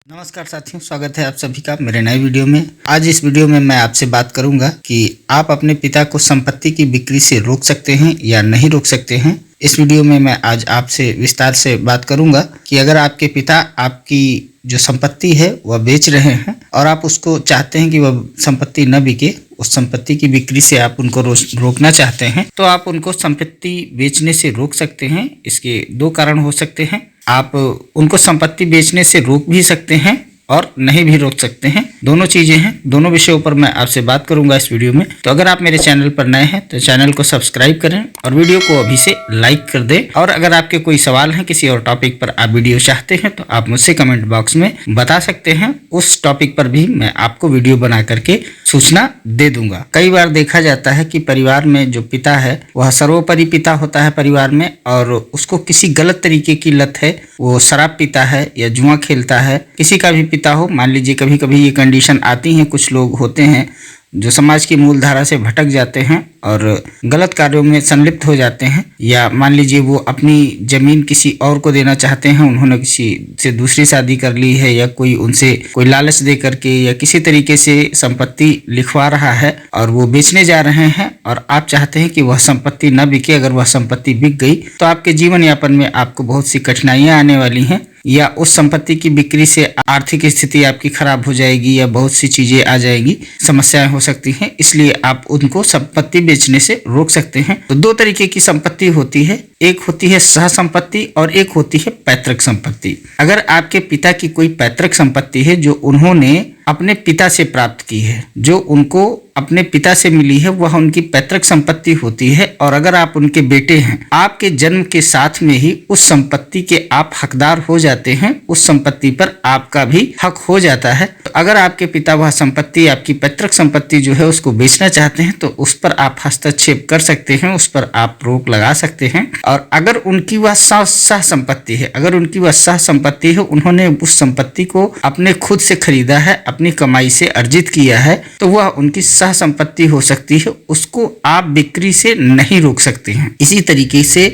नमस्कार साथियों, स्वागत है आप सभी का मेरे नए वीडियो में। आज इस वीडियो में मैं आपसे बात करूंगा कि आप अपने पिता को संपत्ति की बिक्री से रोक सकते हैं या नहीं रोक सकते हैं। इस वीडियो में मैं आज आपसे विस्तार से बात करूंगा कि अगर आपके पिता आपकी जो संपत्ति है वह बेच रहे हैं और आप उसको चाहते हैं कि वह संपत्ति न बिके, उस संपत्ति की बिक्री से आप उनको रोकना चाहते हैं, तो आप उनको संपत्ति बेचने से रोक सकते हैं। इसके दो कारण हो सकते हैं। आप उनको संपत्ति बेचने से रोक भी सकते हैं और नहीं भी रोक सकते हैं। दोनों चीज़ें हैं, दोनों विषयों पर मैं आपसे बात करूंगा इस वीडियो में। तो अगर आप मेरे चैनल पर नए हैं तो चैनल को सब्सक्राइब करें और वीडियो को अभी से लाइक कर दें। और अगर आपके कोई सवाल हैं, किसी और टॉपिक पर आप वीडियो चाहते हैं तो आप मुझसे कमेंट बॉक्स में बता सकते हैं। उस टॉपिक पर भी मैं आपको वीडियो बना करके सूचना दे दूंगा। कई बार देखा जाता है कि परिवार में जो पिता है वह सर्वोपरि पिता होता है परिवार में, और उसको किसी गलत तरीके की लत है, वो शराब पीता है या जुआ खेलता है। किसी का भी पिता हो, मान लीजिए कभी कभी ये कंडीशन आती है, कुछ लोग होते हैं जो समाज की मूल धारा से भटक जाते हैं और गलत कार्यों में संलिप्त हो जाते हैं, या मान लीजिए वो अपनी जमीन किसी और को देना चाहते हैं, उन्होंने किसी से दूसरी शादी कर ली है, या कोई उनसे कोई लालच दे करके या किसी तरीके से संपत्ति लिखवा रहा है और वो बेचने जा रहे हैं और आप चाहते हैं कि वह संपत्ति न बिके। अगर वह संपत्ति बिक गई तो आपके जीवन यापन में आपको बहुत सी कठिनाइयां आने वाली हैं, या उस संपत्ति की बिक्री से आर्थिक स्थिति आपकी खराब हो जाएगी, या बहुत सी चीजें आ जाएगी, समस्याएं हो सकती हैं। इसलिए आप उनको संपत्ति बेचने से रोक सकते हैं। तो दो तरीके की संपत्ति होती है, एक होती है सह संपत्ति और एक होती है पैतृक संपत्ति। अगर आपके पिता की कोई पैतृक संपत्ति है जो उन्होंने अपने पिता से प्राप्त की है, जो उनको अपने पिता से मिली है, वह उनकी पैतृक संपत्ति होती है। और अगर आप उनके बेटे हैं, आपके जन्म के साथ में ही उस संपत्ति के आप हकदार हो जाते हैं, उस संपत्ति पर आपका भी हक हो जाता है। तो अगर आपके पिता वह संपत्ति, आपकी पैतृक संपत्ति जो है उसको बेचना चाहते हैं तो उस पर आप हस्तक्षेप कर सकते हैं, उस पर आप रोक लगा सकते हैं। और अगर उनकी वह सह संपत्ति है, अगर उनकी वह सह संपत्ति है, उन्होंने उस संपत्ति को अपने खुद से खरीदा है, अपनी कमाई से अर्जित किया है, तो वह उनकी सह संपत्ति हो सकती है, उसको आप बिक्री से नहीं रोक सकते हैं। इसी तरीके से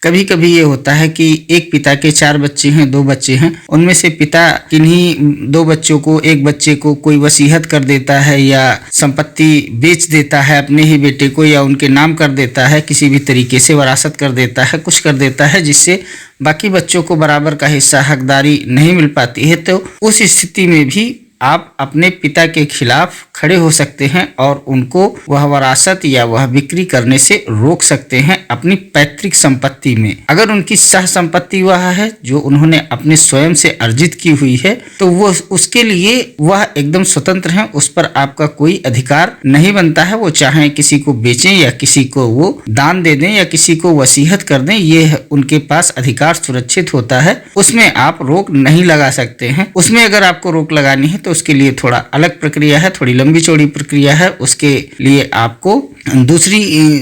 कभी कभी ये होता है कि एक पिता के 4 बच्चे हैं, 2 बच्चे हैं, उनमें से पिता किन्हीं 2 बच्चों को, एक बच्चे को कोई वसीयत कर देता है या संपत्ति बेच देता है अपने ही बेटे को, या उनके नाम कर देता है, किसी भी तरीके से वरासत कर देता है, कुछ कर देता है जिससे बाकी बच्चों को बराबर का हिस्सा, हकदारी नहीं मिल पाती है। तो उस स्थिति में भी आप अपने पिता के खिलाफ खड़े हो सकते हैं और उनको वह वरासत या वह बिक्री करने से रोक सकते हैं अपनी पैतृक संपत्ति में। अगर उनकी सह संपत्ति वह है जो उन्होंने अपने स्वयं से अर्जित की हुई है, तो वो उसके लिए वह एकदम स्वतंत्र है, उस पर आपका कोई अधिकार नहीं बनता है। वो चाहे किसी को बेचें या किसी को वो दान दे दें या किसी को वसीयत कर दें, ये उनके पास अधिकार सुरक्षित होता है, उसमें आप रोक नहीं लगा सकते हैं। उसमें अगर आपको रोक लगानी है तो उसके लिए थोड़ा अलग प्रक्रिया है, थोड़ी लंबी चौड़ी प्रक्रिया है, उसके लिए आपको दूसरी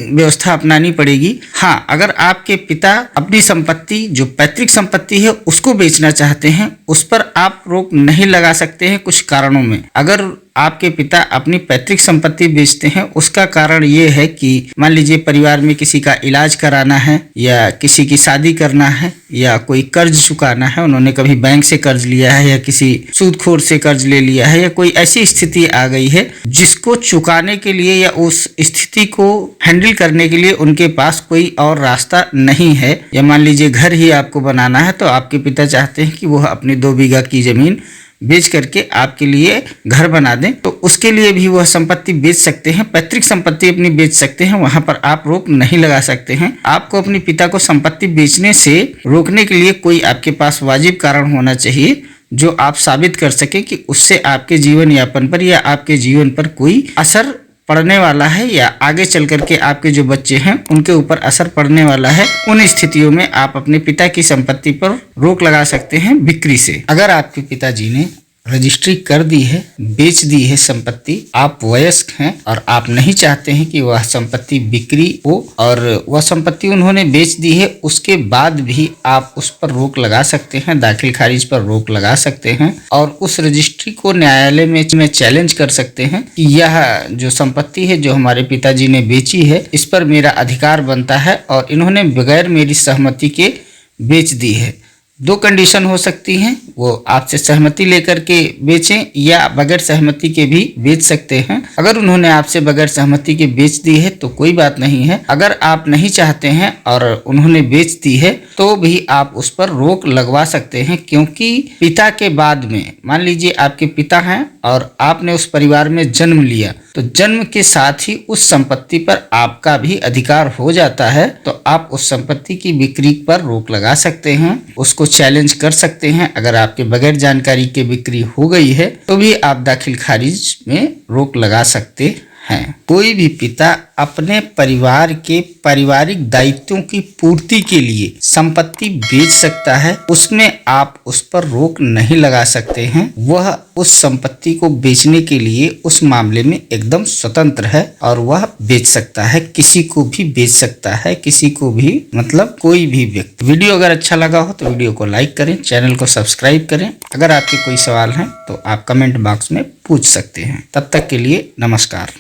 व्यवस्था अपनानी पड़ेगी। हाँ, अगर आपके पिता अपनी संपत्ति, जो पैतृक संपत्ति है, उसको बेचना चाहते हैं, उस पर आप रोक नहीं लगा सकते हैं कुछ कारणों में। अगर आपके पिता अपनी पैतृक संपत्ति बेचते हैं, उसका कारण ये है कि मान लीजिए परिवार में किसी का इलाज कराना है, या किसी की शादी करना है, या कोई कर्ज चुकाना है, उन्होंने कभी बैंक से कर्ज लिया है या किसी सूदखोर से कर्ज ले लिया है, या कोई ऐसी स्थिति आ गई है जिसको चुकाने के लिए या उस स्थिति को हैंडल करने के लिए उनके पास कोई और रास्ता नहीं है। या मान लीजिए घर ही आपको बनाना है, तो आपके पिता चाहते हैं कि वह अपनी 2 बीघा की जमीन बेच करके आपके लिए घर बना दें, तो उसके लिए भी वह संपत्ति बेच सकते हैं, पैतृक संपत्ति अपनी बेच सकते हैं, वहां पर आप रोक नहीं लगा सकते हैं। आपको अपने पिता को संपत्ति बेचने से रोकने के लिए कोई आपके पास वाजिब कारण होना चाहिए, जो आप साबित कर सके कि उससे आपके जीवन यापन पर या आपके जीवन पर कोई असर पड़ने वाला है, या आगे चल करके आपके जो बच्चे हैं उनके ऊपर असर पड़ने वाला है। उन स्थितियों में आप अपने पिता की संपत्ति पर रोक लगा सकते हैं बिक्री से। अगर आपके पिताजी ने रजिस्ट्री कर दी है, बेच दी है संपत्ति, आप वयस्क हैं और आप नहीं चाहते हैं कि वह संपत्ति बिक्री हो, और वह संपत्ति उन्होंने बेच दी है, उसके बाद भी आप उस पर रोक लगा सकते हैं, दाखिल खारिज पर रोक लगा सकते हैं, और उस रजिस्ट्री को न्यायालय में चैलेंज कर सकते हैं कि यह जो संपत्ति है जो हमारे पिताजी ने बेची है, इस पर मेरा अधिकार बनता है और इन्होंने बगैर मेरी सहमति के बेच दी है। दो कंडीशन हो सकती हैं, वो आपसे सहमति लेकर के बेचें या बगैर सहमति के भी बेच सकते हैं। अगर उन्होंने आपसे बगैर सहमति के बेच दी है तो कोई बात नहीं है। अगर आप नहीं चाहते हैं और उन्होंने बेच दी है तो भी आप उस पर रोक लगवा सकते हैं, क्योंकि पिता के बाद में मान लीजिए आपके पिता हैं और आपने उस परिवार में जन्म लिया, तो जन्म के साथ ही उस संपत्ति पर आपका भी अधिकार हो जाता है। तो आप उस संपत्ति की बिक्री पर रोक लगा सकते हैं, उसको चैलेंज कर सकते हैं। अगर आपके बगैर जानकारी के बिक्री हो गई है तो भी आप दाखिल खारिज में रोक लगा सकते हैं। कोई भी पिता अपने परिवार के पारिवारिक दायित्वों की पूर्ति के लिए संपत्ति बेच सकता है, उसमें आप उस पर रोक नहीं लगा सकते हैं। वह उस संपत्ति को बेचने के लिए उस मामले में एकदम स्वतंत्र है और वह बेच सकता है, किसी को भी बेच सकता है, किसी को भी, मतलब कोई भी व्यक्ति। वीडियो अगर अच्छा लगा हो तो वीडियो को लाइक करें, चैनल को सब्सक्राइब करें। अगर आपके कोई सवाल हैं तो आप कमेंट बॉक्स में पूछ सकते हैं। तब तक के लिए नमस्कार।